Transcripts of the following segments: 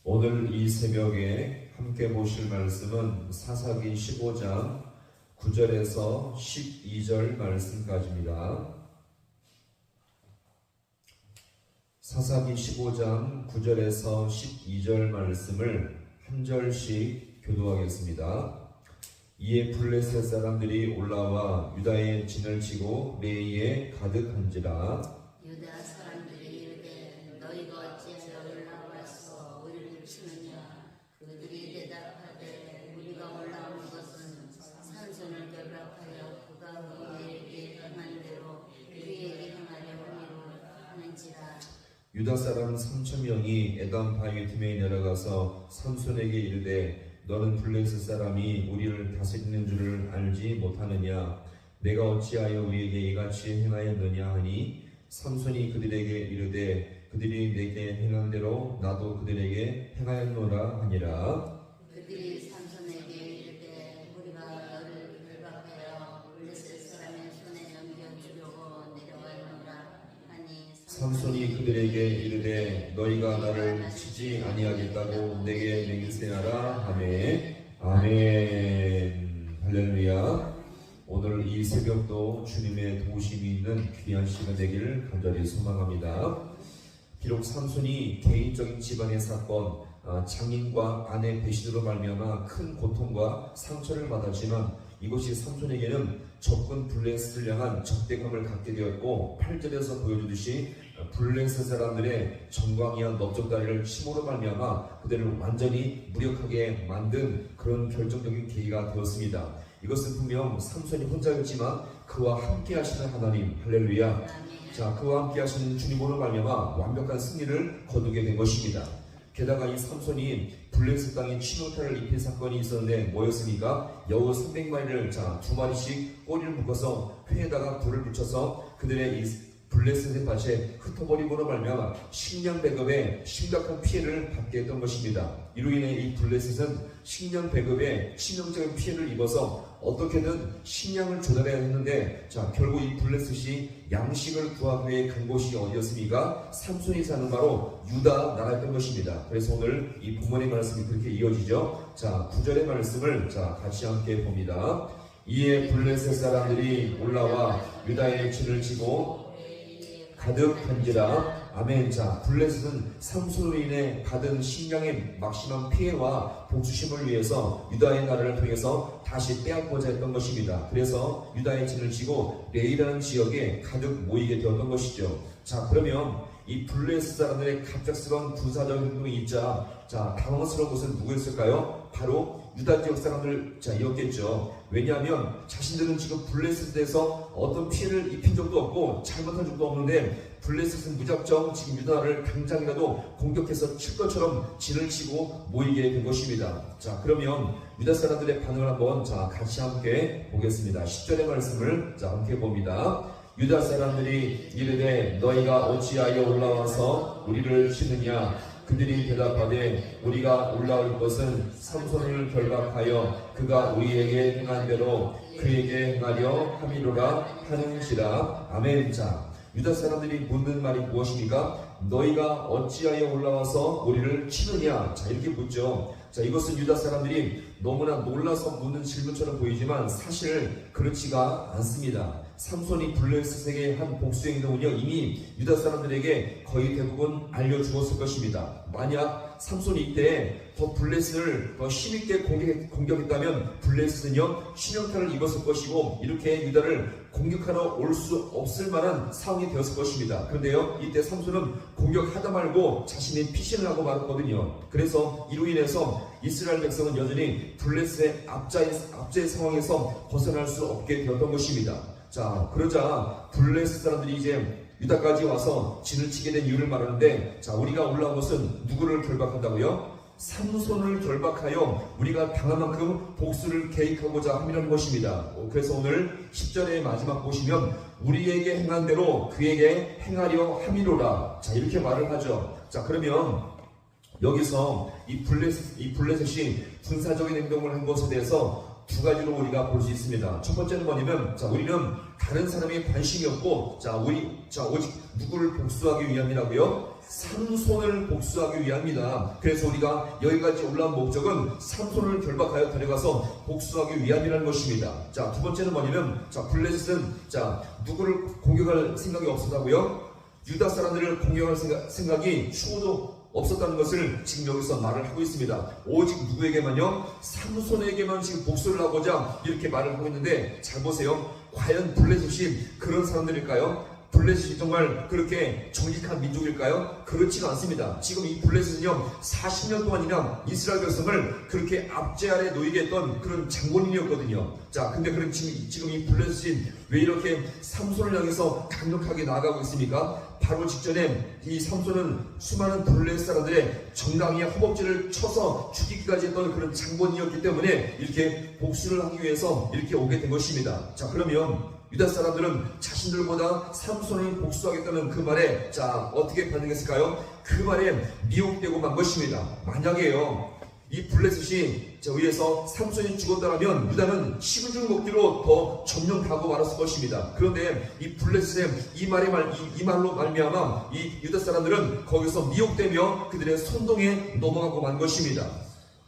오늘 이 새벽에 함께 보실 말씀은 사사기 15장 9절에서 12절 말씀까지입니다. 사사기 15장 9절에서 12절 말씀을 한 절씩 교도하겠습니다. 이에 블레셋 사람들이 올라와 유다의 진을 치고 레이에 가득한지라. 유다 사람들이 이르되 너희가 어찌하여 올라와서 우리를 치느냐. 그들이 대답하되 우리가 올라온 것은 산손을 결박하여 그가 우리에게 행한 대로 우리에게 행하려 함이로하는지라. 유다 사람 3,000명이 에담 바위 틈에 내려가서 삼손에게 이르되 너는 블레셋 사람이 우리를 다스리는 줄을 알지 못하느냐. 내가 어찌하여 우리에게 이같이 행하였느냐 하니 삼손이 그들에게 이르되 그들이 내게 행한 대로 나도 그들에게 행하였노라 하니라. 그들이 삼손에게 이르되 우리가 너를 결박하여 블레셋 사람의 손에 넘겨주려고 내려왔노라 하니 삼손이 그들에게 이르되 너희가 나를 치지 아니하겠다고 내게 맹세하라 하매. 아멘. 할렐루야. 오늘 이 새벽도 주님의 도우심이 있는 귀한 시간 되기를 간절히 소망합니다. 비록 삼손이 개인적인 집안의 사건, 장인과 아내 배신으로 말미암아 큰 고통과 상처를 받았지만 이것이 삼손에게는 적군 블레셋을 향한 적대감을 갖게 되었고 8절에서 보여주듯이 블레셋 사람들의 정광이한 넓적다리를 침으로 말미암아 그들을 완전히 무력하게 만든 그런 결정적인 계기가 되었습니다. 이것은 분명 삼손이 혼자였지만 그와 함께 하시는 하나님, 할렐루야. 자, 그와 함께 하시는 주님으로 말미암아 완벽한 승리를 거두게 된 것입니다. 게다가 이 삼손이 블레셋 땅에 침노타를 입힌 사건이 있었는데 뭐였습니까? 여우 300마리를 두 마리씩 꼬리를 묶어서 회에다가 불을 붙여서 그들의 이 블레셋의 밭에 흩어버림으로 말미암아 식량 배급에 심각한 피해를 받게 했던 것입니다. 이로 인해 이 블레셋은 식량 배급에 치명적인 피해를 입어서 어떻게든 식량을 조달해야 했는데 결국 이 블레셋이 양식을 구하기 위해 간 곳이 어디였습니까? 삼손이 사는 바로 유다 나라였던 것입니다. 그래서 오늘 이 본문의 말씀이 그렇게 이어지죠. 9절의 말씀을 같이 함께 봅니다. 이에 블레셋 사람들이 올라와 유다의 진을 치고 가득한지라. 아멘. 블레셋은 삼손으로 인해 받은 식량의 막심한 피해와 복수심을 위해서 유다의 나라를 통해서 다시 빼앗고자 했던 것입니다. 그래서 유다의 진을 치고 레이라는 지역에 가득 모이게 되었던 것이죠. 그러면 이 블레셋 사람들의 갑작스러운 군사적인 행동이 있자 당황스러운 것은 누구였을까요? 바로 유다 지역 사람들이었겠죠. 왜냐하면 자신들은 지금 블레셋에서 어떤 피해를 입힌 적도 없고 잘못한 적도 없는데 블레셋은 무작정 지금 유다를 당장이라도 공격해서 칠 것처럼 진을 치고 모이게 된 것입니다. 그러면 유다 사람들의 반응을 한번 같이 함께 보겠습니다. 10절의 말씀을 함께 봅니다. 유다 사람들이 이르되 너희가 어찌하여 올라와서 우리를 치느냐. 그들이 대답하되 우리가 올라올 것은 삼손을 결박하여 그가 우리에게 행한 대로 그에게 행하려 함이로라 하는지라. 아멘. 유다 사람들이 묻는 말이 무엇입니까? 너희가 어찌하여 올라와서 우리를 치느냐. 이렇게 묻죠. 이것은 유다 사람들이 너무나 놀라서 묻는 질문처럼 보이지만 사실 그렇지가 않습니다. 삼손이 블레셋에게 한 복수의 행동은요 이미 유다 사람들에게 거의 대부분 알려주었을 것입니다. 만약 삼손이 이때 더 블레셋을 더 힘있게 공격했다면 블레셋은요 치명타를 입었을 것이고 이렇게 유다를 공격하러 올 수 없을 만한 상황이 되었을 것입니다. 그런데요 이때 삼손은 공격하다 말고 자신의 피신을 하고 말았거든요. 그래서 이로 인해서 이스라엘 백성은 여전히 블레셋의 압제의 상황에서 벗어날 수 없게 되었던 것입니다. 그러자 블레셋 사람들이 이제 유다까지 와서 진을 치게 된 이유를 말하는데 우리가 올라온 것은 누구를 결박한다고요? 삼손을 결박하여 우리가 당한 만큼 복수를 계획하고자 함이라는 것입니다. 그래서 오늘 10절의 마지막 보시면 우리에게 행한 대로 그에게 행하려 함이로라. 이렇게 말을 하죠. 그러면 여기서 이 블레셋이 군사적인 행동을 한 것에 대해서 두 가지로 우리가 볼 수 있습니다. 첫 번째는 뭐냐면 우리는 다른 사람에 관심이 없고 오직 누구를 복수하기 위함이라고요? 삼손을 복수하기 위함이다. 그래서 우리가 여기까지 올라온 목적은 삼손을 결박하여 데려가서 복수하기 위함이라는 것입니다. 자, 두 번째는 뭐냐면, 자, 블레셋은 누구를 공격할 생각이 없었다고요? 유다 사람들을 공격할 생각이 추호도 없었다는 것을 지금 여기서 말을 하고 있습니다. 오직 누구에게만요? 삼손에게만 지금 복수를 하고자 이렇게 말을 하고 있는데, 잘 보세요. 과연 블레셋이 그런 사람들일까요? 블레셋이 정말 그렇게 정직한 민족일까요? 그렇지가 않습니다. 지금 이 블레셋은요, 40년 동안이나 이스라엘 백성을 그렇게 압제 아래 놓이게 했던 그런 장본인이었거든요. 자, 근데 그럼 지금 이 블레셋이 왜 이렇게 삼손을 향해서 강력하게 나아가고 있습니까? 바로 직전에 이 삼손은 수많은 블레셋 사람들의 정당히 허벅지를 쳐서 죽이기까지 했던 그런 장본인이었기 때문에 이렇게 복수를 하기 위해서 이렇게 오게 된 것입니다. 자, 그러면 유다 사람들은 자신들보다 삼손을 복수하겠다는 그 말에 어떻게 반응했을까요? 그 말에 미혹되고 만 것입니다. 만약에요, 이 블레셋이 의해서 삼손이 죽었다면 유다는 식을 먹기로 더 점령하고 말았을 것입니다. 그런데 이 블레셋의 이 말로 말미암아 이 유다 사람들은 거기서 미혹되며 그들의 선동에 넘어가고 만 것입니다.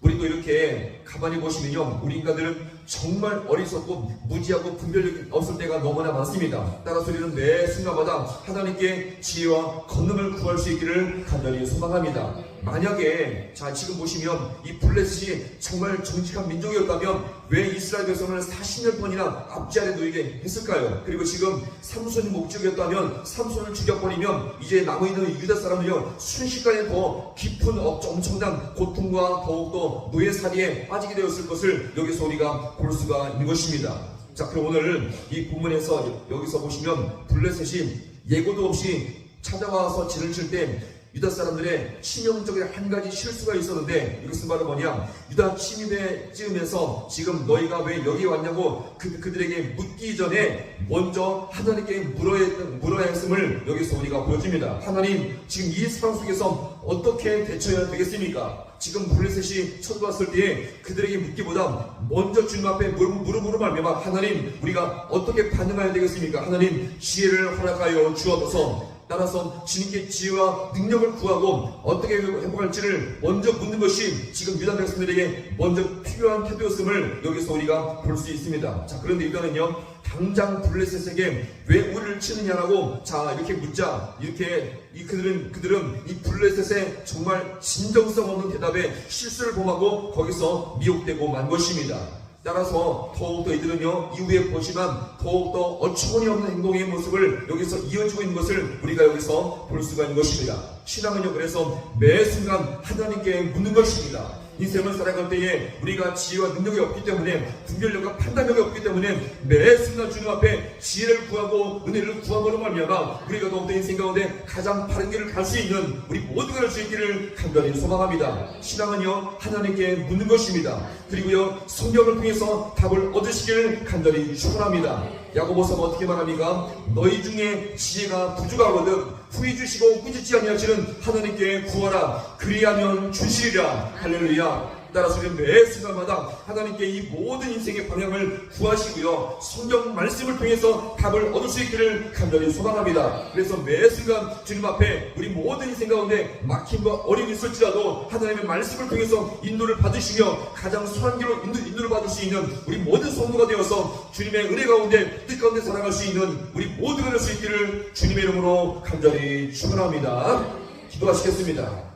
우리도 이렇게 가만히 보시면요, 우리 인간들은 정말 어리석고 무지하고 분별력이 없을 때가 너무나 많습니다. 따라서 우리는 매 순간마다 하나님께 지혜와 권능을 구할 수 있기를 간절히 소망합니다. 만약에 지금 보시면 이 블레셋이 정말 정직한 민족이었다면 왜 이스라엘 백성을 40년 동안이나 압제 아래 놓이게 했을까요? 그리고 지금 삼손이 목적이었다면 삼손을 죽여버리면 이제 남아있는 유다 사람들이요, 순식간에 더 깊은 엄청난 고통과 더욱더 노예살이에 빠지게 되었을 것을 여기서 우리가 볼 수가 있는 것입니다. 자, 그럼 오늘 이 본문에서 여기서 보시면 블레셋이 예고도 없이 찾아와서 진을 칠 때 유다 사람들의 치명적인 한 가지 실수가 있었는데, 이것은 바로 뭐냐? 유다 침입에 찌으면서 지금 너희가 왜 여기 왔냐고 그들에게 묻기 전에 먼저 하나님께 물어야 했음을 여기서 우리가 보여줍니다. 하나님, 지금 이 상황 속에서 어떻게 대처해야 되겠습니까? 지금 블레셋이 쳐들어왔을 때에 그들에게 묻기보다 먼저 주님 앞에 무릎으로 말미암아 하나님, 우리가 어떻게 반응해야 되겠습니까? 하나님, 지혜를 허락하여 주옵소서. 따라서 주님께 지혜와 능력을 구하고 어떻게 회복할지를 먼저 묻는 것이 지금 유다 백성들에게 먼저 필요한 태도였음을 여기서 우리가 볼 수 있습니다. 자, 그런데 유다는요, 당장 블레셋에게 왜 우리를 치느냐라고 이렇게 묻자, 그들은 이 블레셋의 정말 진정성 없는 대답에 실수를 범하고 거기서 미혹되고 만 것입니다. 따라서 더욱더 이들은요, 이후에 보시면 더욱더 어처구니 없는 행동의 모습을 여기서 이어지고 있는 것을 우리가 여기서 볼 수가 있는 것입니다. 신앙은요, 그래서 매 순간 하나님께 묻는 것입니다. 인생을 살아갈 때에 우리가 지혜와 능력이 없기 때문에, 분별력과 판단력이 없기 때문에 매 순간 주님 앞에 지혜를 구하고 은혜를 구함으로 말미암아 우리가 더욱더 인생 가운데 가장 바른 길을 갈 수 있는, 우리 모두가 갈 수 있기를 간절히 소망합니다. 신앙은요, 하나님께 묻는 것입니다. 그리고요, 성경을 통해서 답을 얻으시길 간절히 축원합니다. 야고보서는 어떻게 말합니까? 너희 중에 지혜가 부족하거든 후히 주시고 꾸짖지 아니하시는 하나님께 구하라. 그리하면 주시리라. 할렐루야. 따라서 매 순간마다 하나님께 이 모든 인생의 방향을 구하시고요, 성경 말씀을 통해서 답을 얻을 수 있기를 간절히 소망합니다. 그래서 매 순간 주님 앞에 우리 모든 인생 가운데 막힘과 어려움이 있을지라도 하나님의 말씀을 통해서 인도를 받으시며 가장 선한 길로 인도를 받을 수 있는 우리 모든 성도가 되어서 주님의 은혜 가운데 뜻 가운데 살아갈 수 있는 우리 모두가 될 수 있기를 주님의 이름으로 간절히 축원합니다. 기도하시겠습니다.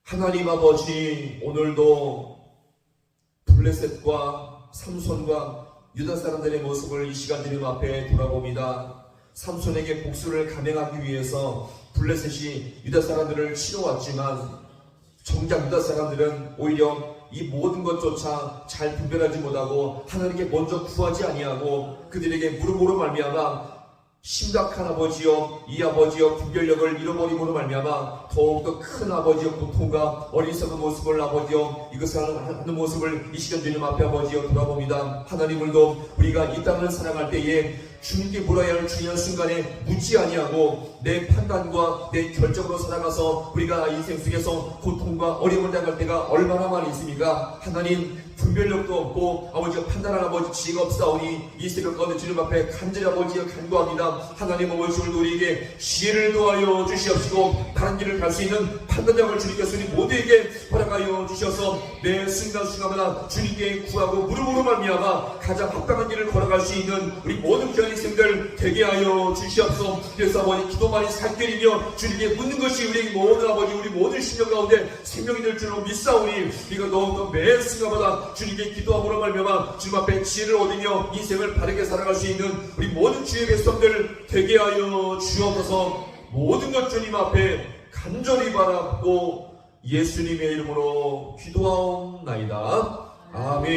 하나님 아버지, 오늘도 블레셋과 삼손과 유다 사람들의 모습을 이 시간 주님 앞에 돌아봅니다. 삼손에게 복수를 감행하기 위해서 블레셋이 유다 사람들을 치러왔지만 정작 유다 사람들은 오히려 이 모든 것조차 잘 분별하지 못하고 하나님께 먼저 구하지 아니하고 그들에게 무릎으로 말미암아 심각한 아버지여, 이 아버지여 분별력을 잃어버림으로 말미암아 더욱더 큰 아버지여 고통과 어리석은 모습을 아버지여 이것을 하는 모습을 이 시간 주님 앞에 아버지여 돌아봅니다. 하나님을도 우리가 이 땅을 살아갈 때에 주님께 물어야 할 중요한 순간에 묻지 아니하고 내 판단과 내 결정으로 살아가서 우리가 인생 속에서 고통과 어려움을 당할 때가 얼마나 많이 있습니까? 하나님, 분별력도 없고 아버지가 판단할 아버지 지혜가 없사오니 이 새벽 가운데 주님 앞에 간절히 아버지가 간구합니다. 하나님 아버지, 오늘도 우리에게 지혜를 도하여 주시옵시고 다른 길을 갈 수 있는 판단력을 주님께서 우리 모두에게 허락하여 주셔서 매 순간순간마다 주님께 구하고 무릎으로 말미암아 가장 합당한 길을 걸어갈 수 있는 우리 모든 귀한 인생들 되게 하여 주시옵소서. 그래서 아버지, 기도만이 살결이며 주님께 묻는 것이 우리 모든 아버지, 우리 모든 심령 가운데 생명이 될 줄로 믿사오니 우리가 더욱더 매 순간마다 주님께 기도함으로 말미암아 주님 앞에 지혜를 얻으며 인생을 바르게 살아갈 수 있는 우리 모든 주의 백성들 되게 하여 주옵소서. 모든 것 주님 앞에 간절히 바라고 예수님의 이름으로 기도하옵나이다. 아멘.